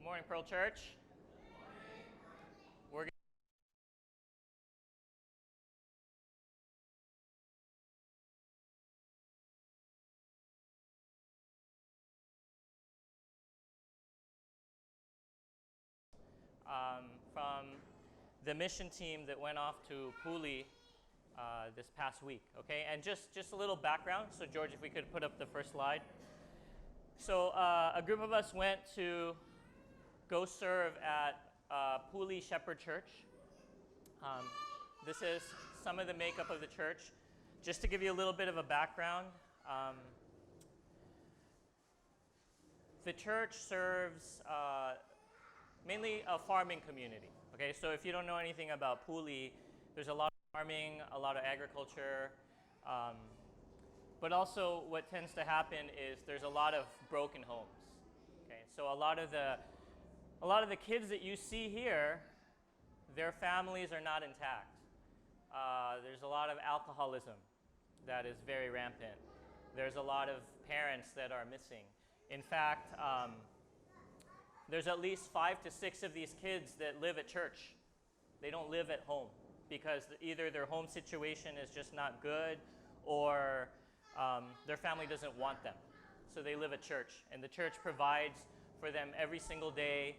morning, Pearl Church. We're from the mission team that went off to Puli this past week. Okay, and just a little background. So George, if we could put up the first slide. So a group of us went to go serve at Puli Shepherd Church. This is some of the makeup of the church. Just to give you a little bit of a background, the church serves mainly a farming community. Okay, so if you don't know anything about Puli, there's a lot of farming, a lot of agriculture, but also what tends to happen is there's a lot of broken homes. Okay, so a lot of the kids that you see here, their families are not intact. There's a lot of alcoholism that is very rampant. There's a lot of parents that are missing. In fact, there's at least 5 to 6 of these kids that live at church. They don't live at home because either their home situation is just not good or their family doesn't want them. So they live at church, and the church provides for them every single day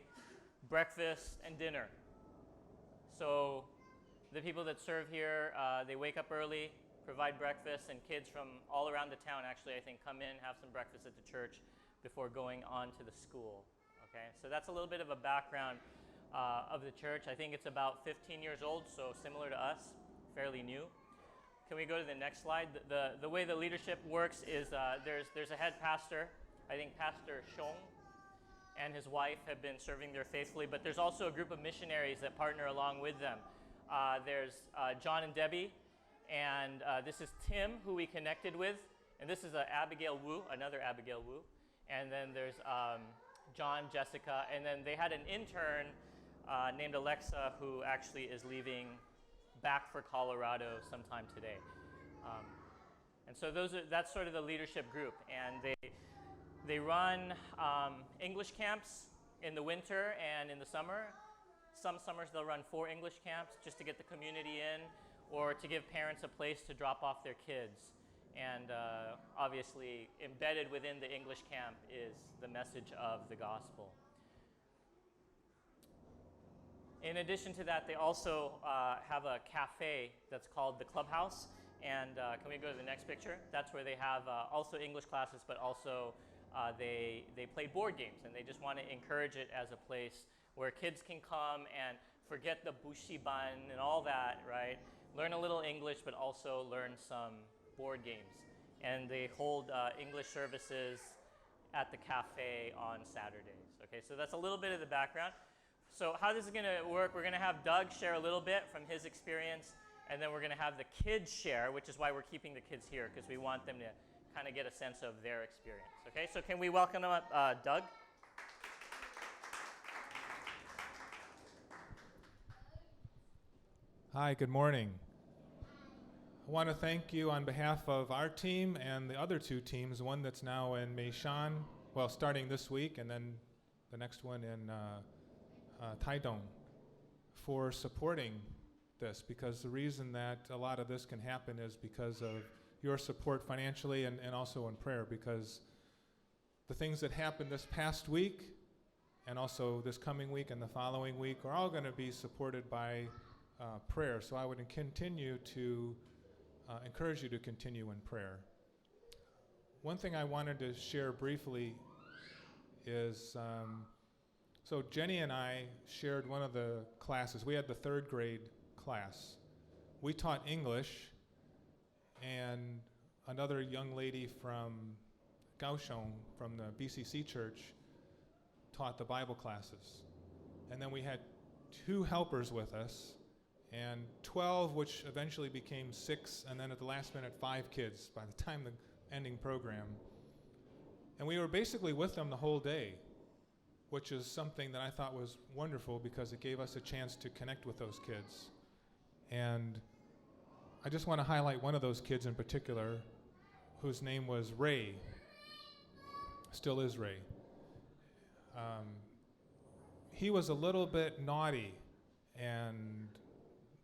breakfast and dinner. So the people that serve here, they wake up early, provide breakfast, and kids from all around the town actually, I think, come in, have some breakfast at the church before going on to the school. Okay, so that's a little bit of a background of the church. I think it's about 15 years old, so similar to us, fairly new. Can we go to the next slide? The way the leadership works is there's a head pastor, I think Pastor Shong, and his wife have been serving there faithfully, but there's also a group of missionaries that partner along with them. There's John and Debbie, and this is Tim, who we connected with, and this is Abigail Wu, another Abigail Wu, and then there's John, Jessica, and then they had an intern named Alexa who actually is leaving back for Colorado sometime today. And so that's sort of the leadership group, and they run English camps in the winter and in the summer. Some summers they'll run 4 English camps just to get the community in or to give parents a place to drop off their kids. And obviously embedded within the English camp is the message of the gospel. In addition to that, they also have a cafe that's called the Clubhouse. And can we go to the next picture? That's where they have also English classes, but also they play board games. And they just want to encourage it as a place where kids can come and forget the bushiban and all that, right? Learn a little English, but also learn some board games. And they hold English services at the cafe on Saturdays. Okay, so that's a little bit of the background. So how this is going to work, we're going to have Doug share a little bit from his experience, and then we're going to have the kids share, which is why we're keeping the kids here, because we want them to kind of get a sense of their experience. Okay, so can we welcome up Doug? Hi, good morning. I want to thank you on behalf of our team and the other 2 teams, one that's now in Meishan, well, starting this week, and then the next one in Taidong, for supporting this, because the reason that a lot of this can happen is because of your support financially and also in prayer, because the things that happened this past week and also this coming week and the following week are all going to be supported by prayer. So I would continue to encourage you to continue in prayer. One thing I wanted to share briefly is, so Jenny and I shared one of the classes. We had the 3rd grade class. We taught English, and another young lady from Kaohsiung, from the BCC church, taught the Bible classes. And then we had 2 helpers with us, and 12, which eventually became 6, and then at the last minute 5 kids by the time the ending program. And we were basically with them the whole day, which is something that I thought was wonderful because it gave us a chance to connect with those kids. And I just want to highlight one of those kids in particular, whose name was Ray, still is Ray. he was a little bit naughty and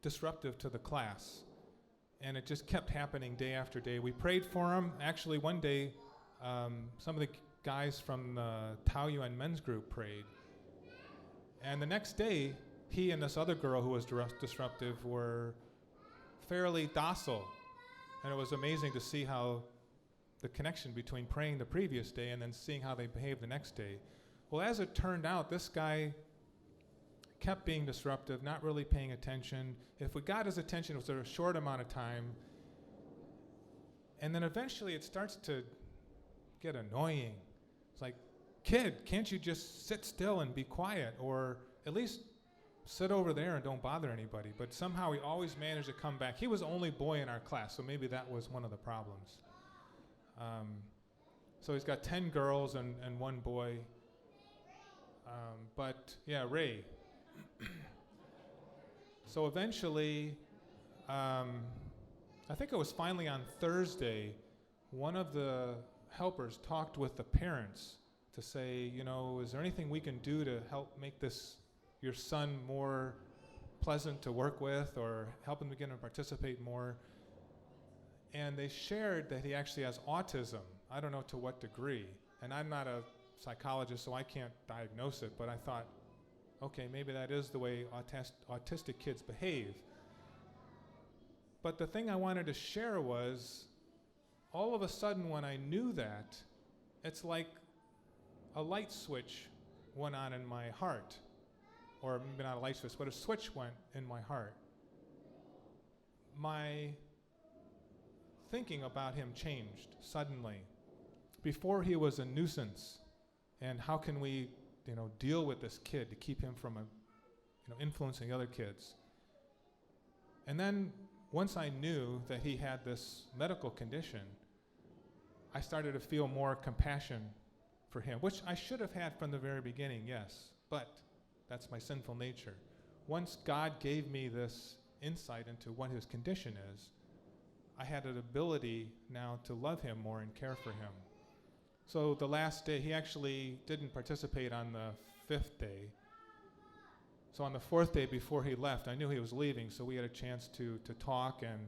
disruptive to the class. And it just kept happening day after day. We prayed for him. Actually, one day, some of the guys from the Taoyuan men's group prayed. And the next day, he and this other girl who was disruptive were fairly docile. And it was amazing to see how the connection between praying the previous day and then seeing how they behaved the next day. Well, as it turned out, this guy kept being disruptive, not really paying attention. If we got his attention, it was a short amount of time. And then eventually it starts to get annoying. It's like, kid, can't you just sit still and be quiet? Or at least sit over there and don't bother anybody. But somehow he always managed to come back. He was the only boy in our class, so maybe that was one of the problems. So he's got 10 girls and one boy. But yeah, Ray. So eventually, I think it was finally on Thursday, one of the helpers talked with the parents to say, you know, is there anything we can do to help make your son more pleasant to work with or help him to get him to participate more? And they shared that he actually has autism. I don't know to what degree. And I'm not a psychologist, so I can't diagnose it, but I thought, okay, maybe that is the way autistic kids behave. But the thing I wanted to share was, all of a sudden when I knew that, it's like a light switch went on in my heart. Or maybe not a light switch, but a switch went in my heart. My thinking about him changed suddenly. Before he was a nuisance, and how can we, deal with this kid to keep him from, influencing other kids? And then once I knew that he had this medical condition, I started to feel more compassion for him, which I should have had from the very beginning, yes, but that's my sinful nature. Once God gave me this insight into what his condition is, I had an ability now to love him more and care for him. So the last day, he actually didn't participate on the 5th day. So on the 4th day before he left, I knew he was leaving, so we had a chance to talk. And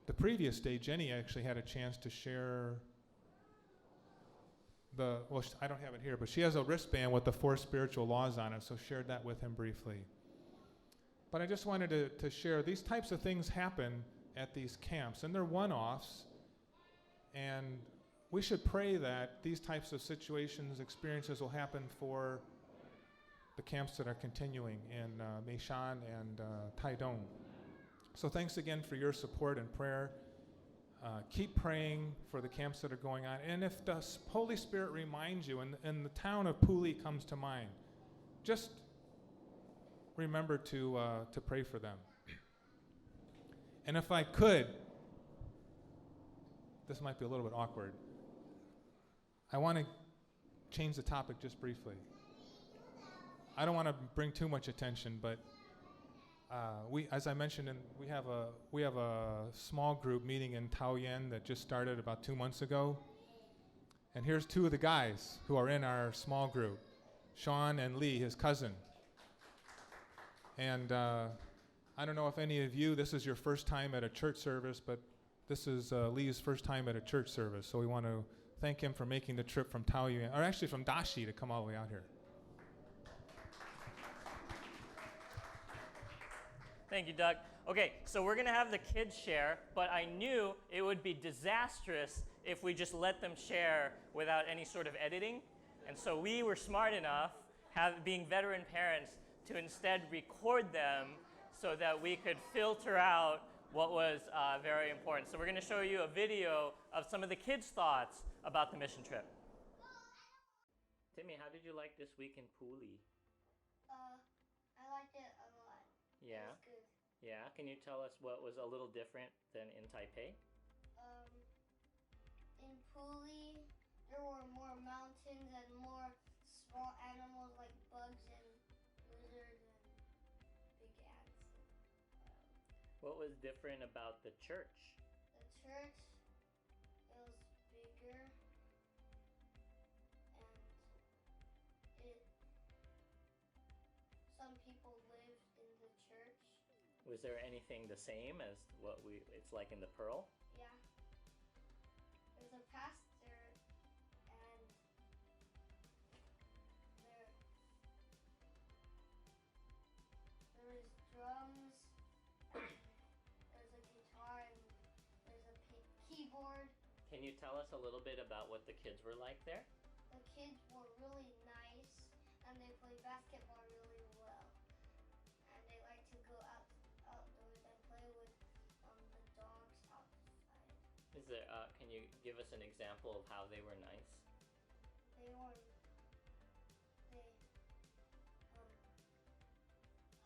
the previous day, Jenny actually had a chance to share I don't have it here, but she has a wristband with the 4 spiritual laws on it, so shared that with him briefly. But I just wanted to share, these types of things happen at these camps, and they're one-offs, and we should pray that these types of situations, experiences will happen for the camps that are continuing in Meishan and Taidong. So thanks again for your support and prayer. Keep praying for the camps that are going on. And if the Holy Spirit reminds you, and the town of Puli comes to mind, just remember to pray for them. And if I could, this might be a little bit awkward, I want to change the topic just briefly. I don't want to bring too much attention, but as I mentioned, we have a small group meeting in Taoyuan that just started about 2 months ago. And here's 2 of the guys who are in our small group, Sean and Lee, his cousin. And I don't know if any of you, this is your first time at a church service, but this is Lee's first time at a church service. So we want to thank him for making the trip from Taoyuan, or actually from Dashi, to come all the way out here. Thank you, Doug. Okay, so we're going to have the kids share, but I knew it would be disastrous if we just let them share without any sort of editing. And so we were smart enough, being veteran parents, to instead record them so that we could filter out what was very important. So we're going to show you a video of some of the kids' thoughts about the mission trip. Timmy, how did you like this week in Puli? I liked it a lot. Yeah. It was good. Yeah. Can you tell us what was a little different than in Taipei? In Puli, there were more mountains and more small animals like bugs and lizards and big ants. What was different about the church? The church, it was bigger, and Was there anything the same as it's like in the Pearl? Yeah. There's a pastor and there is drums and there's a guitar and there's a keyboard. Can you tell us a little bit about what the kids were like there? The kids were really nice and they play basketball really well. And they like to go outdoors and play with the dogs outside. Can you give us an example of how they were nice? They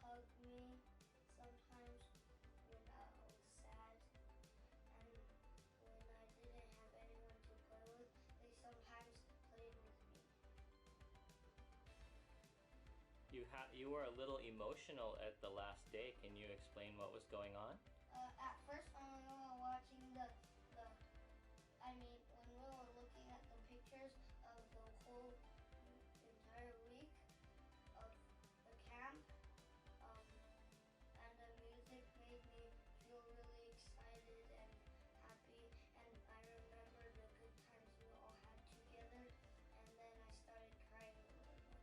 hugged me sometimes when I was sad, and when I didn't have anyone to play with, they sometimes played with me. You were a little emotional at the last day. Can you explain what was going on? At first, when we were watching when we were looking at the pictures of the whole entire week of the camp, and the music made me feel really excited and happy, and I remember the good times we all had together, and then I started crying a little bit.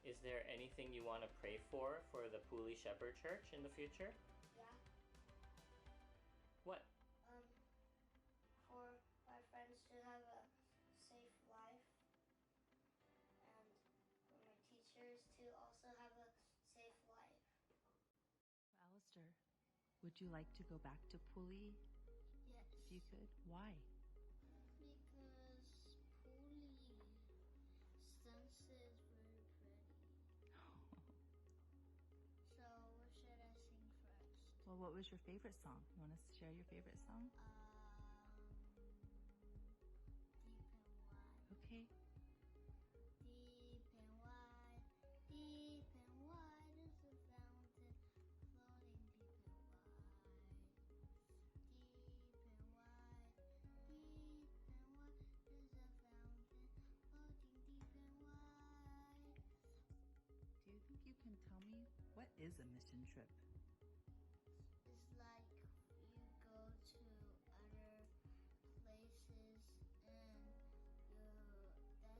Is there anything you want to pray for the Pooley Shepherd Church in the future? Yeah. What? For my friends to have a safe life, and for my teachers to also have a safe life. Alistair, would you like to go back to Pooley Yes. if you could? Why? Because Pooley sunset is very pretty. So what should I sing first? Well, what was your favorite song? You want to share your favorite song? Deep and wide. Okay. Deep and wide, deep and wide is the fountain, floating deep and wide. Deep and wide, deep and wide is the fountain, floating deep and wide. Do you think you can tell me what is a mission trip? It's like you go to other places and that's a mission to go to other places that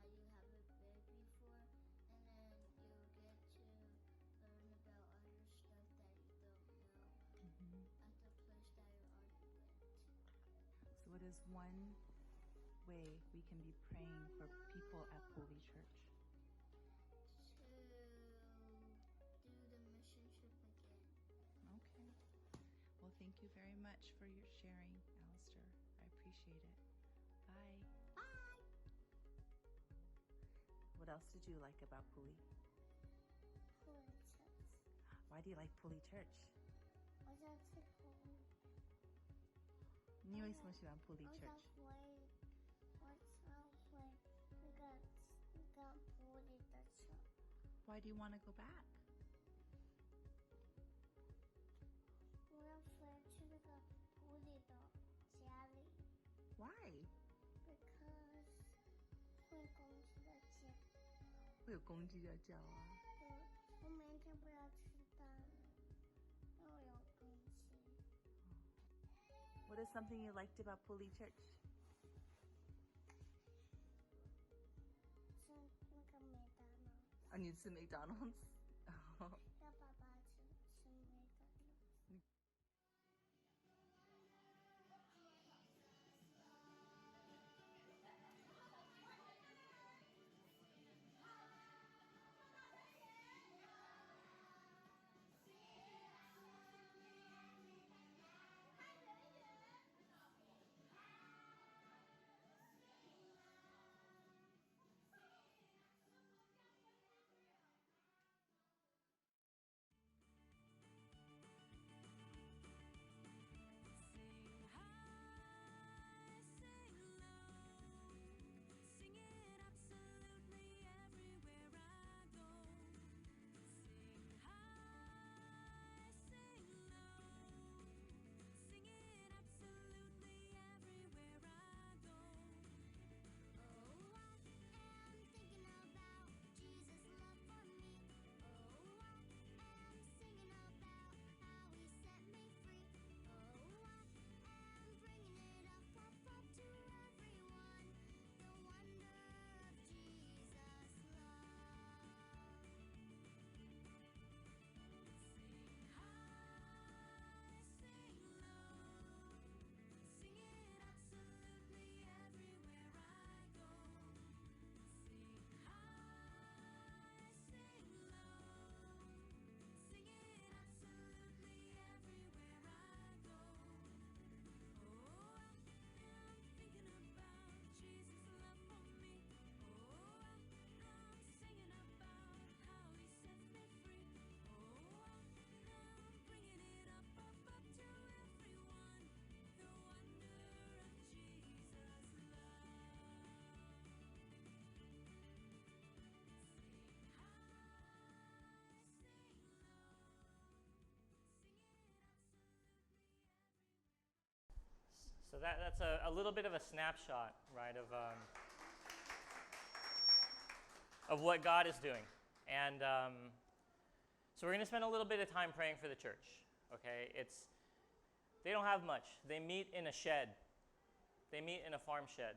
you haven't been before, and then you get to learn about other stuff that you don't know at the place that you already went. So what is one way we can be praying for people at Pooley Church? To do the mission trip again. Okay. Well, thank you very much for your sharing, Alistair. I appreciate it. Bye. Bye! What else did you like about Pooley? Politics. Why do you like Pooley Church? 我想吃红。你为什么喜欢 Pooley 我想 Church? 回那个普里的车。 Why do you want to go back? 我要回去那个普里的家里 Why? ，because 会公鸡的叫。会有公鸡在叫啊。我明天不要吃蛋了，因为有公鸡。What is something you liked about Pooley Church? 吃那个麦当劳，哦，你吃 McDonald's? 要爸爸吃麦当劳。that's a little bit of a snapshot, right, of what God is doing. And so we're going to spend a little bit of time praying for the church, okay? They don't have much. They meet in a shed. They meet in a farm shed.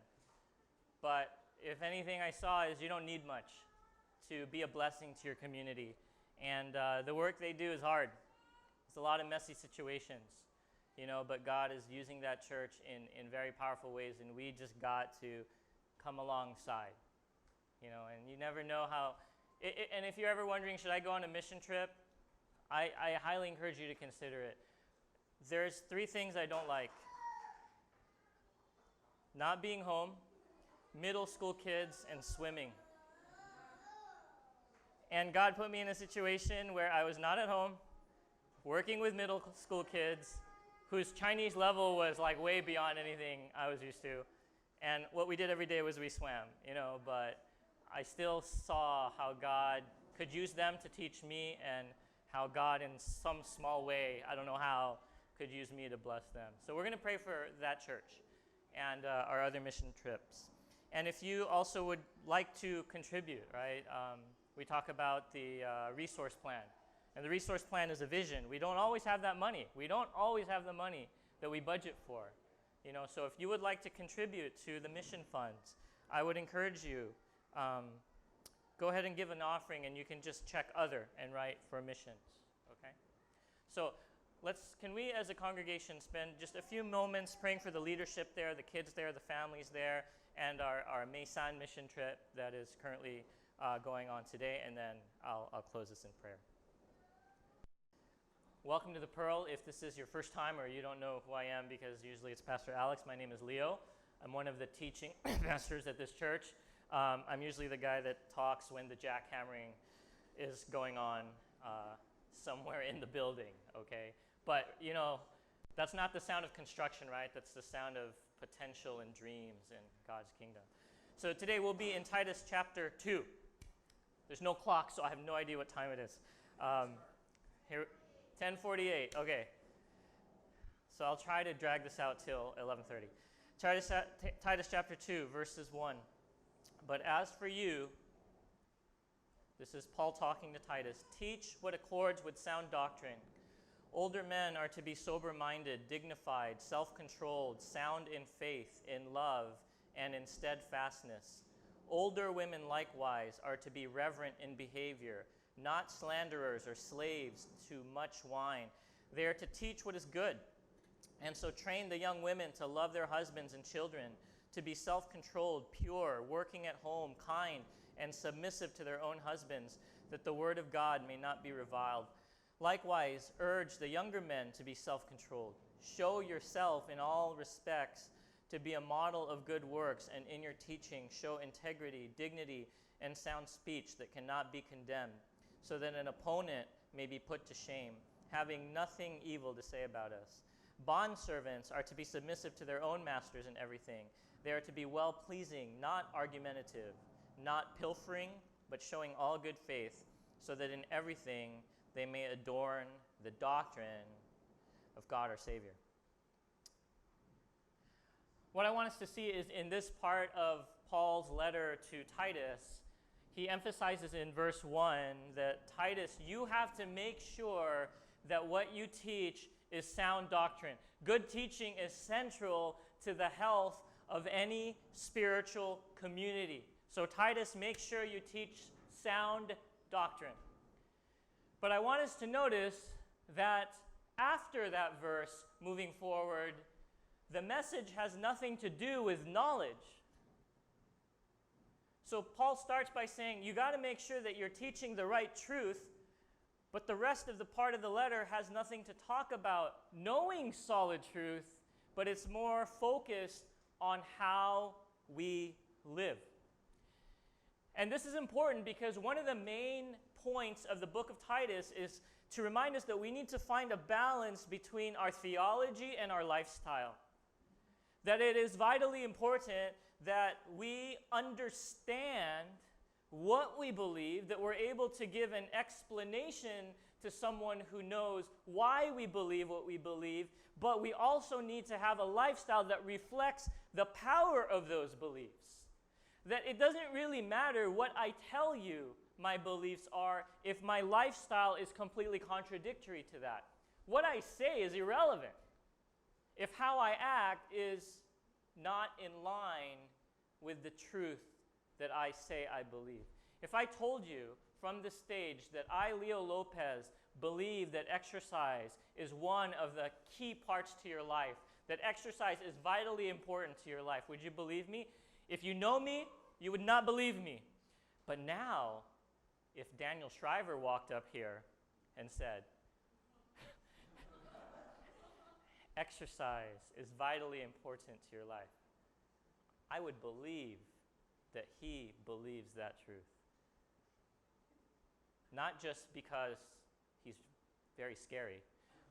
But if anything I saw is you don't need much to be a blessing to your community. And the work they do is hard. It's a lot of messy situations, but God is using that church in very powerful ways, and we just got to come alongside, and you never know how. And if you're ever wondering, should I go on a mission trip? I highly encourage you to consider it. There's 3 things I don't like. Not being home, middle school kids, and swimming. And God put me in a situation where I was not at home, working with middle school kids, whose Chinese level was like way beyond anything I was used to. And what we did every day was we swam, but I still saw how God could use them to teach me, and how God in some small way, I don't know how, could use me to bless them. So we're going to pray for that church and our other mission trips. And if you also would like to contribute, right, we talk about the resource plan. And the resource plan is a vision. We don't always have that money. We don't always have the money that we budget for. So if you would like to contribute to the mission funds, I would encourage you, go ahead and give an offering, and you can just check other and write for missions, okay? So can we as a congregation spend just a few moments praying for the leadership there, the kids there, the families there, and our Maysan mission trip that is currently going on today, and then I'll close this in prayer. Welcome to the Pearl. If this is your first time or you don't know who I am, because usually it's Pastor Alex, my name is Leo. I'm one of the teaching pastors at this church. I'm usually the guy that talks when the jackhammering is going on somewhere in the building, okay? But, that's not the sound of construction, right? That's the sound of potential and dreams in God's kingdom. So today we'll be in Titus chapter 2. There's no clock, so I have no idea what time it is. Here, 10:48, okay. So I'll try to drag this out till 11:30. Titus chapter 2, verses 1. But as for you, this is Paul talking to Titus, teach what accords with sound doctrine. Older men are to be sober-minded, dignified, self-controlled, sound in faith, in love, and in steadfastness. Older women likewise are to be reverent in behavior, not slanderers or slaves to much wine. They are to teach what is good. And so train the young women to love their husbands and children, to be self-controlled, pure, working at home, kind, and submissive to their own husbands, that the word of God may not be reviled. Likewise, urge the younger men to be self-controlled. Show yourself in all respects to be a model of good works, and in your teaching show integrity, dignity, and sound speech that cannot be condemned, so that an opponent may be put to shame, having nothing evil to say about us. Bondservants are to be submissive to their own masters in everything. They are to be well-pleasing, not argumentative, not pilfering, but showing all good faith, so that in everything they may adorn the doctrine of God our Savior. What I want us to see is in this part of Paul's letter to Titus, he emphasizes in verse 1 that Titus, you have to make sure that what you teach is sound doctrine. Good teaching is central to the health of any spiritual community. So Titus, make sure you teach sound doctrine. But I want us to notice that after that verse, moving forward, the message has nothing to do with knowledge. So Paul starts by saying, you got to make sure that you're teaching the right truth, but the rest of the part of the letter has nothing to talk about knowing solid truth, but it's more focused on how we live. And this is important because one of the main points of the book of Titus is to remind us that we need to find a balance between our theology and our lifestyle. That it is vitally important that we understand what we believe, that we're able to give an explanation to someone who knows why we believe what we believe, but we also need to have a lifestyle that reflects the power of those beliefs. That it doesn't really matter what I tell you my beliefs are if my lifestyle is completely contradictory to that. What I say is irrelevant if how I act is not in line with the truth that I say I believe. If I told you from the stage that I, Leo Lopez, believe that exercise is one of the key parts to your life, that exercise is vitally important to your life, would you believe me? If you know me, you would not believe me. But now, if Daniel Shriver walked up here and said, exercise is vitally important to your life, I would believe that he believes that truth. Not just because he's very scary,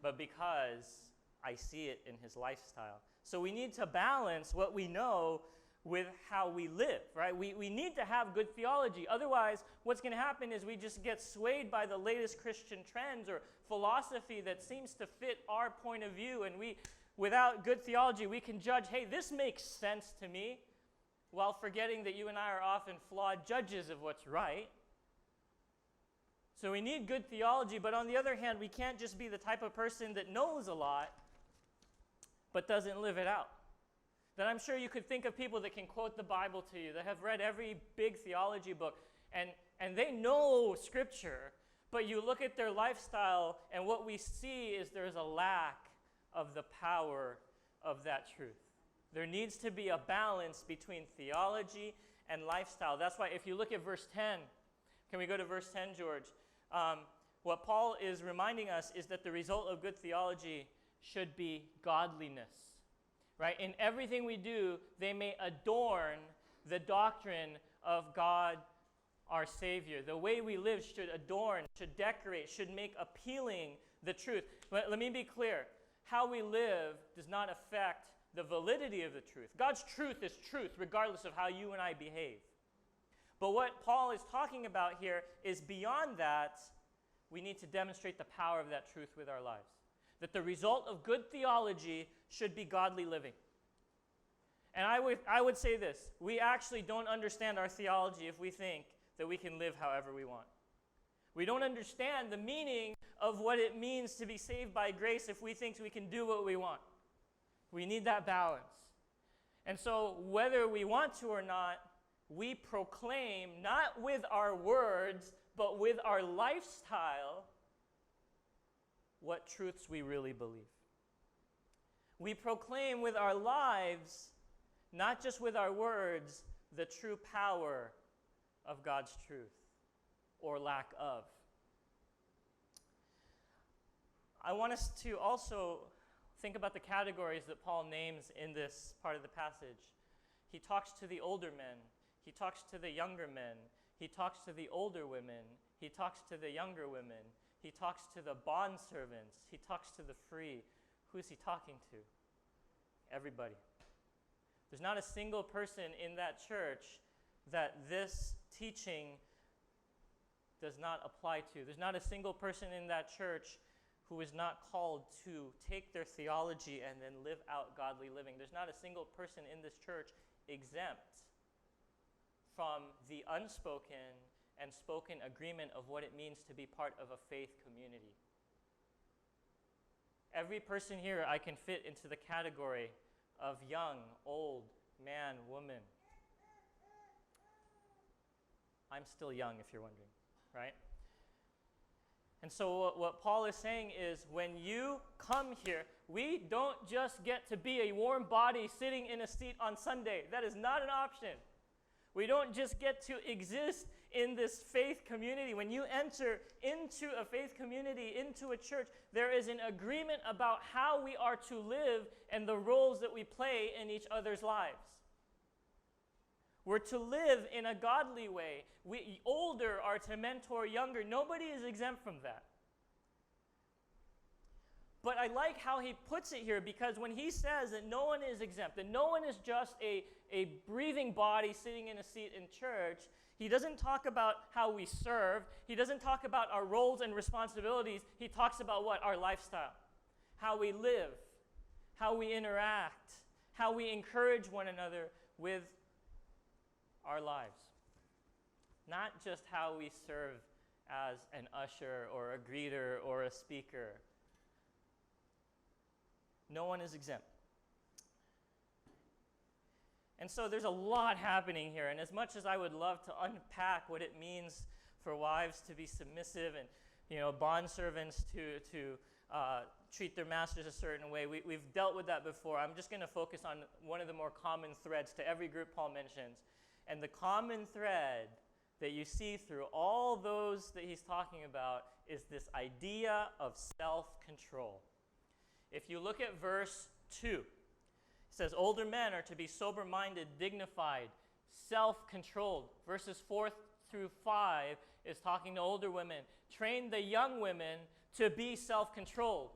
but because I see it in his lifestyle. So we need to balance what we know with how we live, right? We need to have good theology. Otherwise, what's going to happen is we just get swayed by the latest Christian trends or philosophy that seems to fit our point of view, and without good theology, we can judge, hey, this makes sense to me, while forgetting that you and I are often flawed judges of what's right. So we need good theology, but on the other hand, we can't just be the type of person that knows a lot, but doesn't live it out. That I'm sure you could think of people that can quote the Bible to you, that have read every big theology book, and they know Scripture, but you look at their lifestyle, and what we see is there's a lack of the power of that truth. There needs to be a balance between theology and lifestyle. That's why if you look at verse 10, can we go to verse 10, George? What Paul is reminding us is that the result of good theology should be godliness. Right? In everything we do, they may adorn the doctrine of God, our Savior. The way we live should adorn, should decorate, should make appealing the truth. Let me be clear. How we live does not affect the validity of the truth. God's truth is truth, regardless of how you and I behave. But what Paul is talking about here is beyond that, we need to demonstrate the power of that truth with our lives. That the result of good theology should be godly living. And I would say this, we actually don't understand our theology if we think that we can live however we want. We don't understand the meaning of what it means to be saved by grace if we think we can do what we want. We need that balance. And so whether we want to or not, we proclaim, not with our words, but with our lifestyle, what truths we really believe. We proclaim with our lives, not just with our words, the true power of God's truth, or lack of. I want us to also think about the categories that Paul names in this part of the passage. He talks to the older men. He talks to the younger men. He talks to the older women. He talks to the younger women. He talks to the bondservants. He talks to the free. Who is he talking to? Everybody. There's not a single person in that church that this teaching does not apply to. There's not a single person in that church who is not called to take their theology and then live out godly living. There's not a single person in this church exempt from the unspoken and spoken agreement of what it means to be part of a faith community. Every person here I can fit into the category of young, old, man, woman. I'm still young, if you're wondering, right? And so what Paul is saying is when you come here, we don't just get to be a warm body sitting in a seat on Sunday. That is not an option. We don't just get to exist in this faith community. When you enter into a faith community, into a church, there is an agreement about how we are to live and the roles that we play in each other's lives. We're to live in a godly way. We older are to mentor younger. Nobody is exempt from that. But I like how he puts it here, because when he says that no one is exempt, that no one is just a breathing body sitting in a seat in church, he doesn't talk about how we serve. He doesn't talk about our roles and responsibilities. He talks about what? Our lifestyle, how we live, how we interact, how we encourage one another with our lives. Not just how we serve as an usher or a greeter or a speaker. No one is exempt. And so there's a lot happening here, and as much as I would love to unpack what it means for wives to be submissive and, bondservants to treat their masters a certain way, we've dealt with that before. I'm just going to focus on one of the more common threads to every group Paul mentions. And the common thread that you see through all those that he's talking about is this idea of self-control. If you look at verse 2, it says, older men are to be sober-minded, dignified, self-controlled. Verses 4 through 5 is talking to older women. Train the young women to be self-controlled.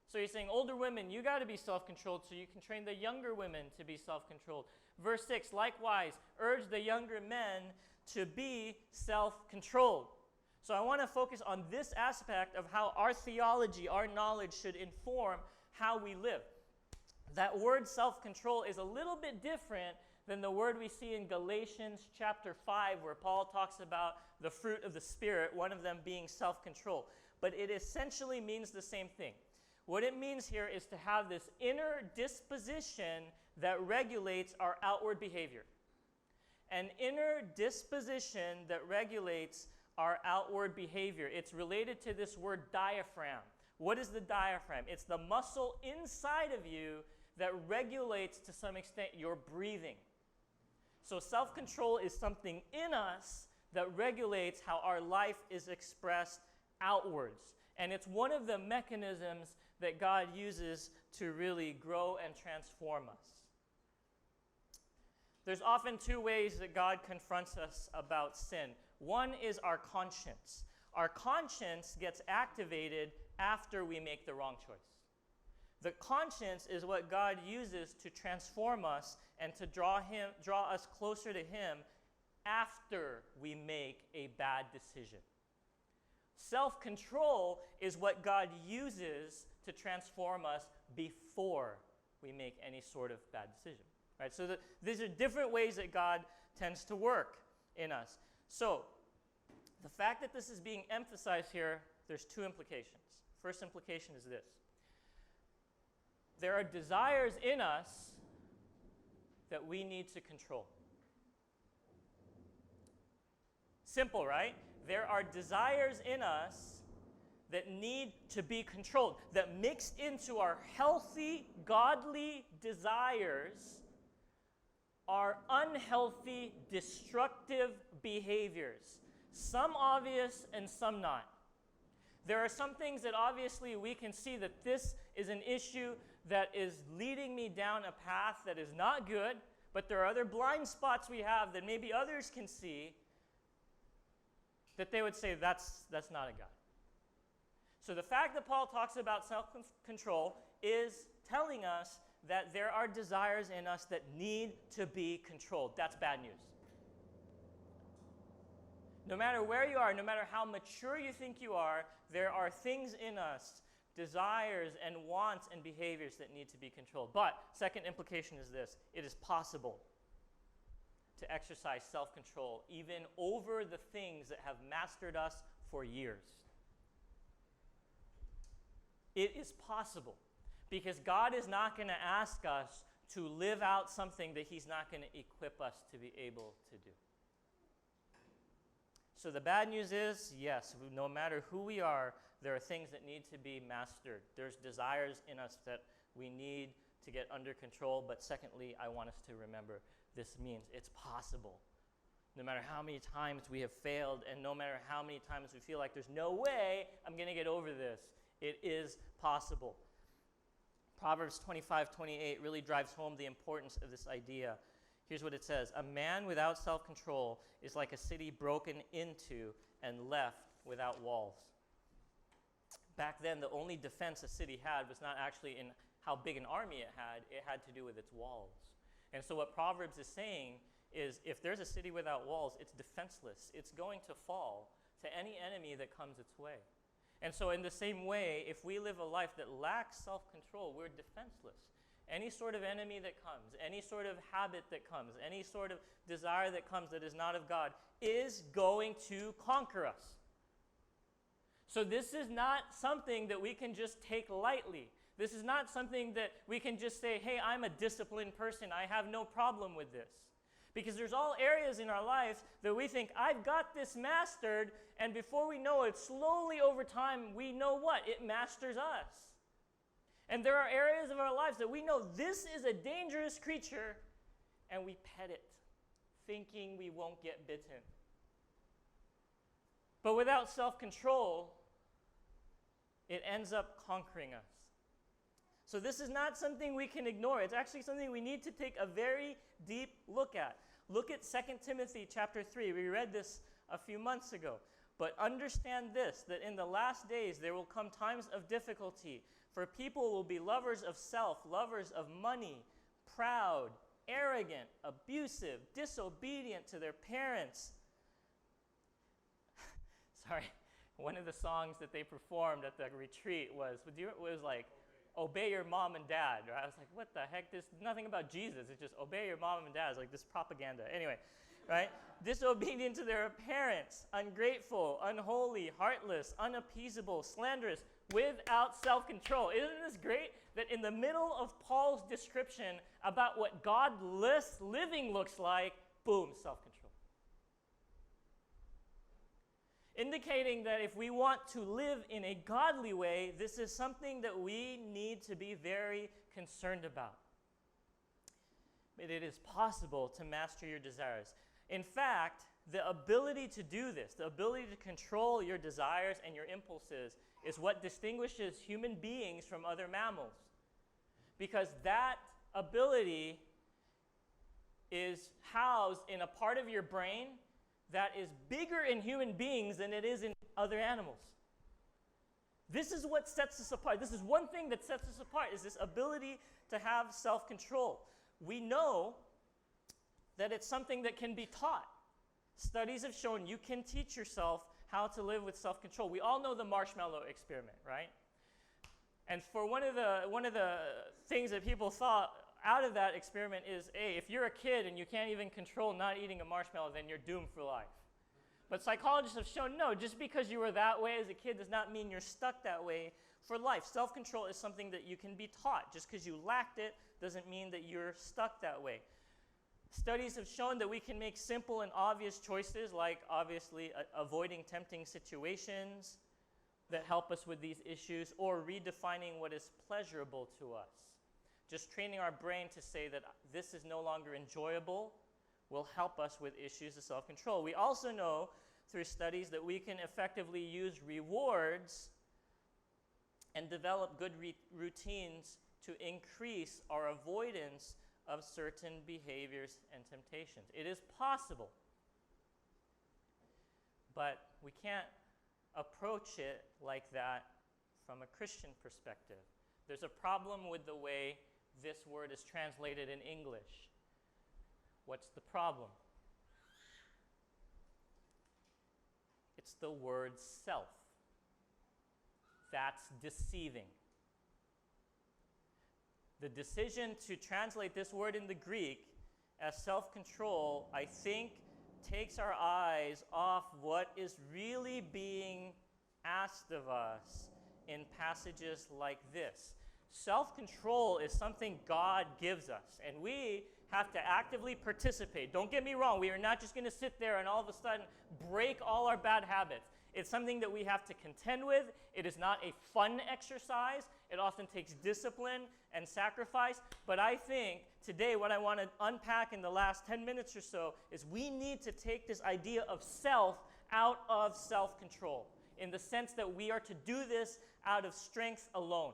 So he's saying, older women, you got to be self-controlled so you can train the younger women to be self-controlled. Verse 6, likewise, urge the younger men to be self-controlled. So I want to focus on this aspect of how our theology, our knowledge should inform how we live. That word self-control is a little bit different than the word we see in Galatians chapter 5, where Paul talks about the fruit of the Spirit, one of them being self-control. But it essentially means the same thing. What it means here is to have this inner disposition that regulates our outward behavior. An inner disposition that regulates our outward behavior. It's related to this word diaphragm. What is the diaphragm? It's the muscle inside of you that regulates, to some extent, your breathing. So self-control is something in us that regulates how our life is expressed outwards. And it's one of the mechanisms that God uses to really grow and transform us. There's often two ways that God confronts us about sin. One is our conscience. Our conscience gets activated after we make the wrong choice. The conscience is what God uses to transform us and to draw us closer to Him after we make a bad decision. Self-control is what God uses to transform us before we make any sort of bad decision. Right? So these are different ways that God tends to work in us. So the fact that this is being emphasized here, there's two implications. First implication is this. There are desires in us that we need to control. Simple, right? There are desires in us that need to be controlled, that mixed into our healthy, godly desires are unhealthy, destructive behaviors. Some obvious and some not. There are some things that obviously we can see that this is an issue that is leading me down a path that is not good, but there are other blind spots we have that maybe others can see that they would say that's not a God. So the fact that Paul talks about self-control is telling us that there are desires in us that need to be controlled. That's bad news. No matter where you are, no matter how mature you think you are, there are things in us, desires and wants and behaviors that need to be controlled. But second implication is this: it is possible to exercise self-control even over the things that have mastered us for years. It is possible, because God is not going to ask us to live out something that He's not going to equip us to be able to do. So the bad news is, yes, no matter who we are, there are things that need to be mastered. There's desires in us that we need to get under control. But secondly, I want us to remember this means it's possible. No matter how many times we have failed, and no matter how many times we feel like there's no way I'm going to get over this, it is possible. Proverbs 25:28 really drives home the importance of this idea. Here's what it says: a man without self-control is like a city broken into and left without walls. back then the only defense a city had was not actually in how big an army it had to do with its walls. And so what Proverbs is saying is if there's a city without walls, it's defenseless. It's going to fall to any enemy that comes its way. And so in the same way, if we live a life that lacks self-control, we're defenseless. Any sort of enemy that comes, any sort of habit that comes, any sort of desire that comes that is not of God is going to conquer us. So this is not something that we can just take lightly. This is not something that we can just say, hey, I'm a disciplined person. I have no problem with this. Because there's all areas in our lives that we think, I've got this mastered, and before we know it, slowly over time, we know what? It masters us. And there are areas of our lives that we know this is a dangerous creature, and we pet it, thinking we won't get bitten. But without self-control, it ends up conquering us. So this is not something we can ignore. It's actually something we need to take a very deep look at. Look at 2 Timothy chapter 3. We read this a few months ago. But understand this, that in the last days there will come times of difficulty, for people will be lovers of self, lovers of money, proud, arrogant, abusive, disobedient to their parents. Sorry, one of the songs that they performed at the retreat was like, obey your mom and dad. Right? I was like, what the heck? There's nothing about Jesus. It's just obey your mom and dad. It's like this propaganda. Anyway, right? Disobedient to their parents, ungrateful, unholy, heartless, unappeasable, slanderous, without self-control. Isn't this great that in the middle of Paul's description about what godless living looks like, boom, self-control. Indicating that if we want to live in a godly way, this is something that we need to be very concerned about. But it is possible to master your desires. In fact, the ability to do this, the ability to control your desires and your impulses, is what distinguishes human beings from other mammals. Because that ability is housed in a part of your brain that is bigger in human beings than it is in other animals. This is what sets us apart. This is one thing that sets us apart, is this ability to have self-control. We know that it's something that can be taught. Studies have shown you can teach yourself how to live with self-control. We all know the marshmallow experiment, right? And for one of the things that people thought out of that experiment is, hey, if you're a kid and you can't even control not eating a marshmallow, then you're doomed for life. But psychologists have shown, no, just because you were that way as a kid does not mean you're stuck that way for life. Self-control is something that you can be taught. Just because you lacked it doesn't mean that you're stuck that way. Studies have shown that we can make simple and obvious choices, like obviously avoiding tempting situations that help us with these issues, or redefining what is pleasurable to us. Just training our brain to say that this is no longer enjoyable will help us with issues of self-control. We also know through studies that we can effectively use rewards and develop good routines to increase our avoidance of certain behaviors and temptations. It is possible, but we can't approach it like that from a Christian perspective. There's a problem with the way this word is translated in English. What's the problem? It's the word self. That's deceiving. The decision to translate this word in the Greek as self-control, I think, takes our eyes off what is really being asked of us in passages like this. Self-control is something God gives us, and we have to actively participate. Don't get me wrong, we are not just going to sit there and all of a sudden break all our bad habits. It's something that we have to contend with. It is not a fun exercise. It often takes discipline and sacrifice. But I think today what I want to unpack in the last 10 minutes or so is we need to take this idea of self out of self-control, in the sense that we are to do this out of strength alone,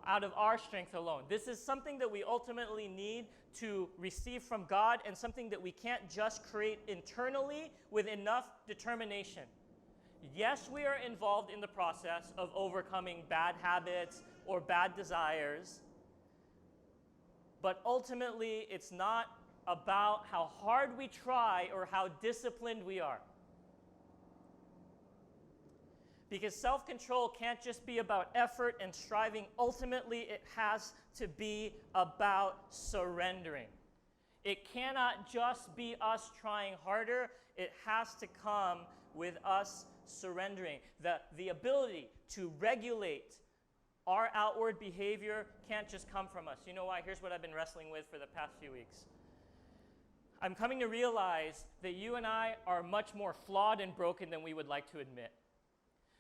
out of our strength alone. This is something that we ultimately need to receive from God, and something that we can't just create internally with enough determination. Yes, we are involved in the process of overcoming bad habits or bad desires, but ultimately it's not about how hard we try or how disciplined we are. Because self-control can't just be about effort and striving. Ultimately, it has to be about surrendering. It cannot just be us trying harder. It has to come with us surrendering. The ability to regulate our outward behavior can't just come from us. You know why? Here's what I've been wrestling with for the past few weeks. I'm coming to realize that you and I are much more flawed and broken than we would like to admit.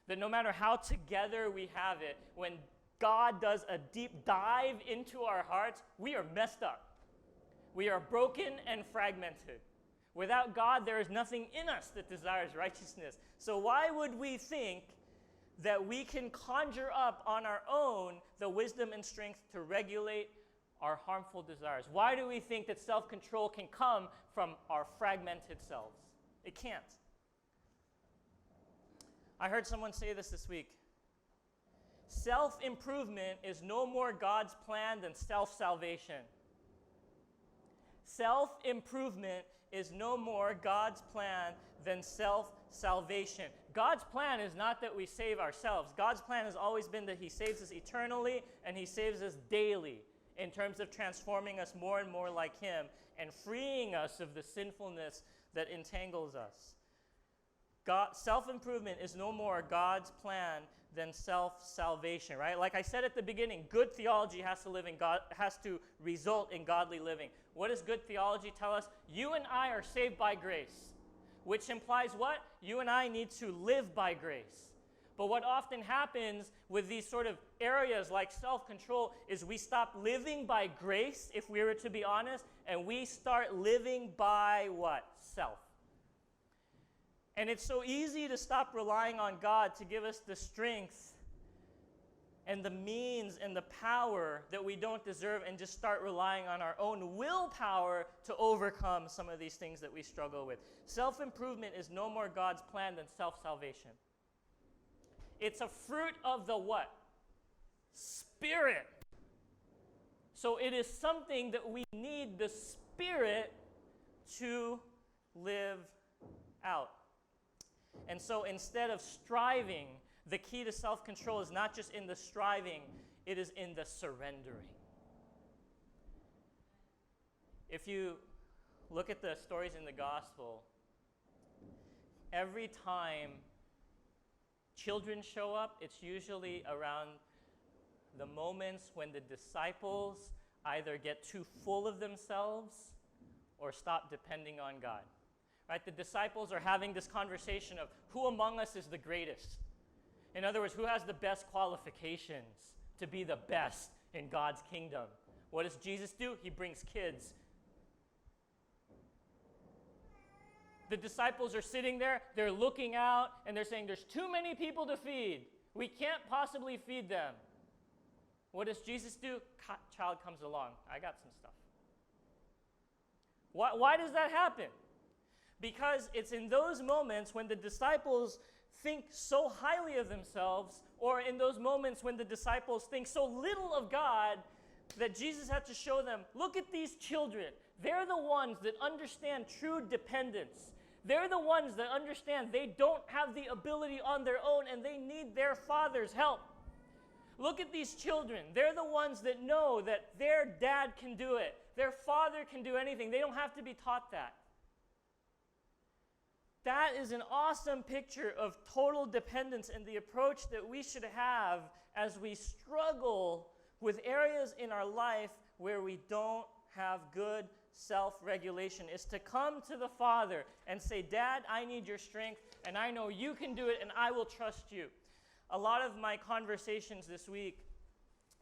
That no matter how together we have it, when God does a deep dive into our hearts, we are messed up. We are broken and fragmented. Without God, there is nothing in us that desires righteousness. So why would we think that we can conjure up on our own the wisdom and strength to regulate our harmful desires? Why do we think that self-control can come from our fragmented selves? It can't. I heard someone say this week. Self-improvement is no more God's plan than self-salvation. Self-improvement is no more God's plan than self-salvation. God's plan is not that we save ourselves. God's plan has always been that He saves us eternally and He saves us daily in terms of transforming us more and more like Him and freeing us of the sinfulness that entangles us. Self-improvement is no more God's plan than self-salvation, right? Like I said at the beginning, good theology has to result in godly living. What does good theology tell us? You and I are saved by grace, which implies what? You and I need to live by grace. But what often happens with these sort of areas like self-control is we stop living by grace, if we were to be honest, and we start living by what? Self. And it's so easy to stop relying on God to give us the strength and the means and the power that we don't deserve and just start relying on our own willpower to overcome some of these things that we struggle with. Self-improvement is no more God's plan than self-salvation. It's a fruit of the what? Spirit. So it is something that we need the Spirit to live out. And so instead of striving, the key to self-control is not just in the striving, it is in the surrendering. If you look at the stories in the gospel, every time children show up, it's usually around the moments when the disciples either get too full of themselves or stop depending on God. Right? The disciples are having this conversation of who among us is the greatest. In other words, who has the best qualifications to be the best in God's kingdom? What does Jesus do? He brings kids. The disciples are sitting there, they're looking out, and they're saying, there's too many people to feed. We can't possibly feed them. What does Jesus do? Child comes along. I got some stuff. Why does that happen? Because it's in those moments when the disciples think so highly of themselves, or in those moments when the disciples think so little of God, that Jesus had to show them, look at these children. They're the ones that understand true dependence. They're the ones that understand they don't have the ability on their own and they need their Father's help. Look at these children. They're the ones that know that their dad can do it. Their father can do anything. They don't have to be taught that. That is an awesome picture of total dependence and the approach that we should have as we struggle with areas in our life where we don't have good self-regulation, is to come to the Father and say, Dad, I need your strength, and I know you can do it, and I will trust you. A lot of my conversations this week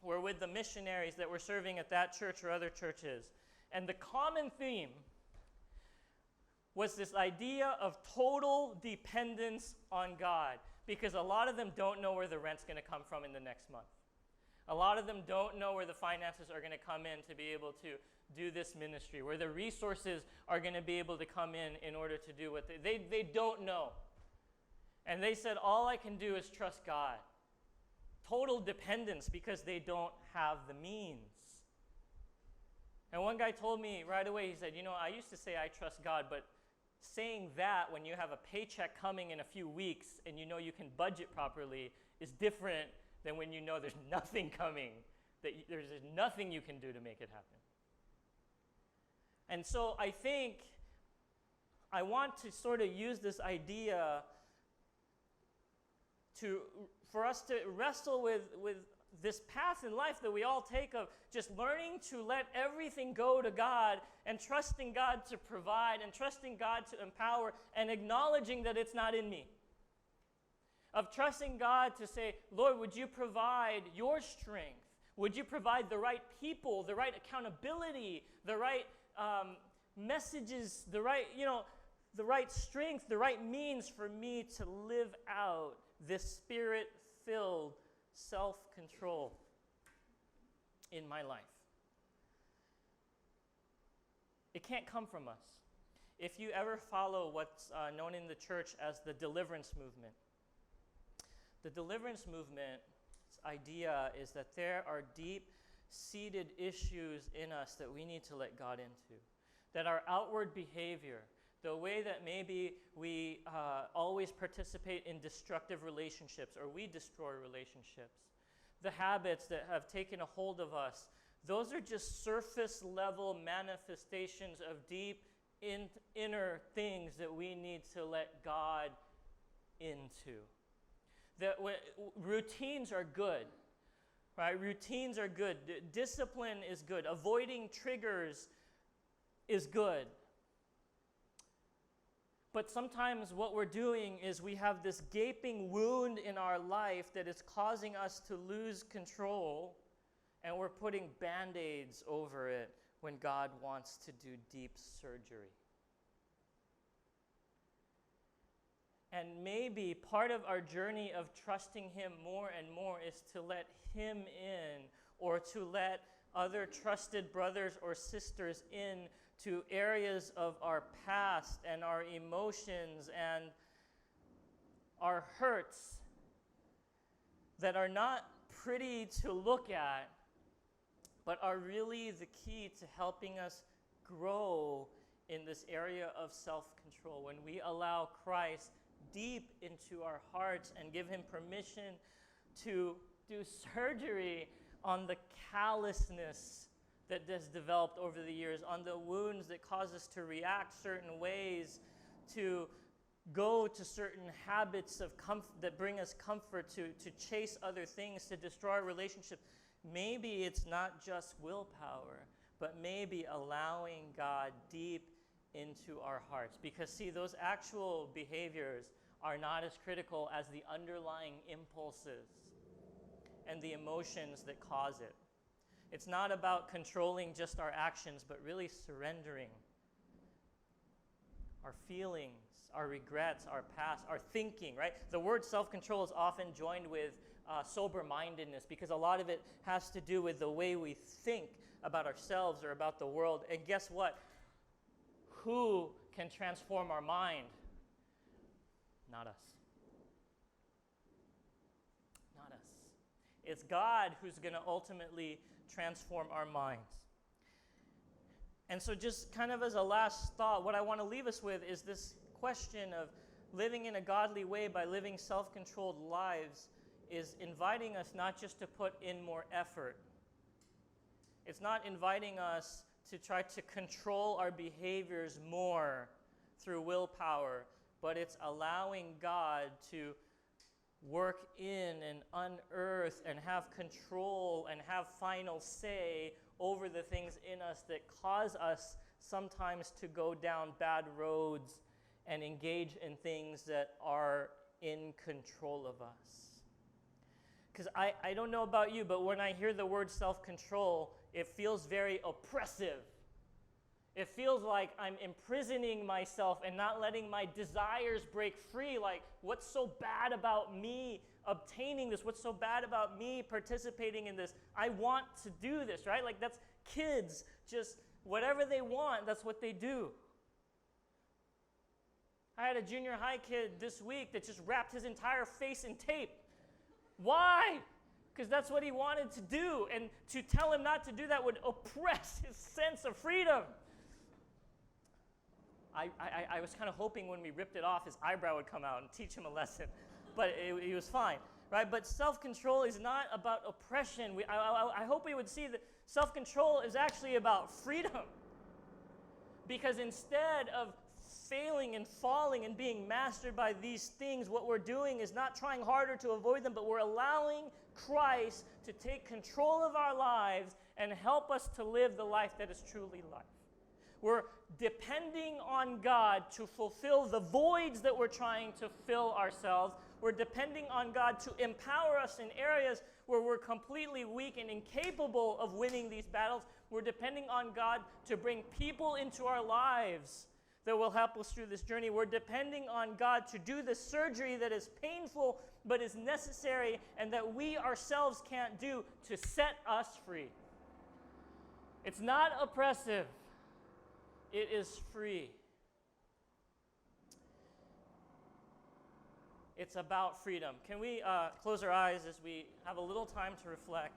were with the missionaries that were serving at that church or other churches, and the common theme was this idea of total dependence on God, because a lot of them don't know where the rent's going to come from in the next month. A lot of them don't know where the finances are going to come in to be able to do this ministry, where the resources are going to be able to come in order to do what they don't know. And they said, all I can do is trust God. Total dependence because they don't have the means. And one guy told me right away, he said, I used to say I trust God, but saying that when you have a paycheck coming in a few weeks and you know you can budget properly is different than when you know there's nothing coming, that there's nothing you can do to make it happen. And so I think I want to sort of use this idea for us to wrestle with this path in life that we all take of just learning to let everything go to God and trusting God to provide and trusting God to empower and acknowledging that it's not in me. Of trusting God to say, Lord, would you provide your strength? Would you provide the right people, the right accountability, the right messages, the right strength, the right means for me to live out this Spirit-filled self-control in my life. It can't come from us. If you ever follow what's known in the church as the deliverance movement, the deliverance movement's idea is that there are deep-seated issues in us that we need to let God into. That our outward behavior, the way that maybe we always participate in destructive relationships or we destroy relationships, the habits that have taken a hold of us, those are just surface level manifestations of deep inner things that we need to let God into. That routines are good, right? Routines are good. Discipline is good. Avoiding triggers is good. But sometimes what we're doing is we have this gaping wound in our life that is causing us to lose control, and we're putting Band-Aids over it when God wants to do deep surgery. And maybe part of our journey of trusting Him more and more is to let Him in, or to let other trusted brothers or sisters in to areas of our past and our emotions and our hurts that are not pretty to look at, but are really the key to helping us grow in this area of self-control. When we allow Christ deep into our hearts and give Him permission to do surgery on the callousness that has developed over the years, on the wounds that cause us to react certain ways, to go to certain habits of that bring us comfort, to chase other things, to destroy relationships. Maybe it's not just willpower, but maybe allowing God deep into our hearts. Because see, those actual behaviors are not as critical as the underlying impulses and the emotions that cause it. It's not about controlling just our actions, but really surrendering our feelings, our regrets, our past, our thinking, right? The word self-control is often joined with sober-mindedness because a lot of it has to do with the way we think about ourselves or about the world. And guess what? Who can transform our mind? Not us. Not us. It's God who's going to ultimately transform our minds. And so just kind of as a last thought, what I want to leave us with is this question of living in a godly way by living self-controlled lives is inviting us not just to put in more effort. It's not inviting us to try to control our behaviors more through willpower, but it's allowing God to work in and unearth and have control and have final say over the things in us that cause us sometimes to go down bad roads and engage in things that are in control of us. Because I don't know about you, but when I hear the word self-control, it feels very oppressive. It feels like I'm imprisoning myself and not letting my desires break free. Like, what's so bad about me obtaining this? What's so bad about me participating in this? I want to do this, right? Like, that's kids. Just whatever they want, that's what they do. I had a junior high kid this week that just wrapped his entire face in tape. Why? Because that's what he wanted to do, and to tell him not to do that would oppress his sense of freedom. I was kind of hoping when we ripped it off, his eyebrow would come out and teach him a lesson, but he was fine, right? But self-control is not about oppression. I hope we would see that self-control is actually about freedom, because instead of failing and falling and being mastered by these things, what we're doing is not trying harder to avoid them, but we're allowing Christ to take control of our lives and help us to live the life that is truly life. We're depending on God to fulfill the voids that we're trying to fill ourselves. We're depending on God to empower us in areas where we're completely weak and incapable of winning these battles. We're depending on God to bring people into our lives that will help us through this journey. We're depending on God to do the surgery that is painful but is necessary and that we ourselves can't do to set us free. It's not oppressive. It is free. It's about freedom. Can we close our eyes as we have a little time to reflect?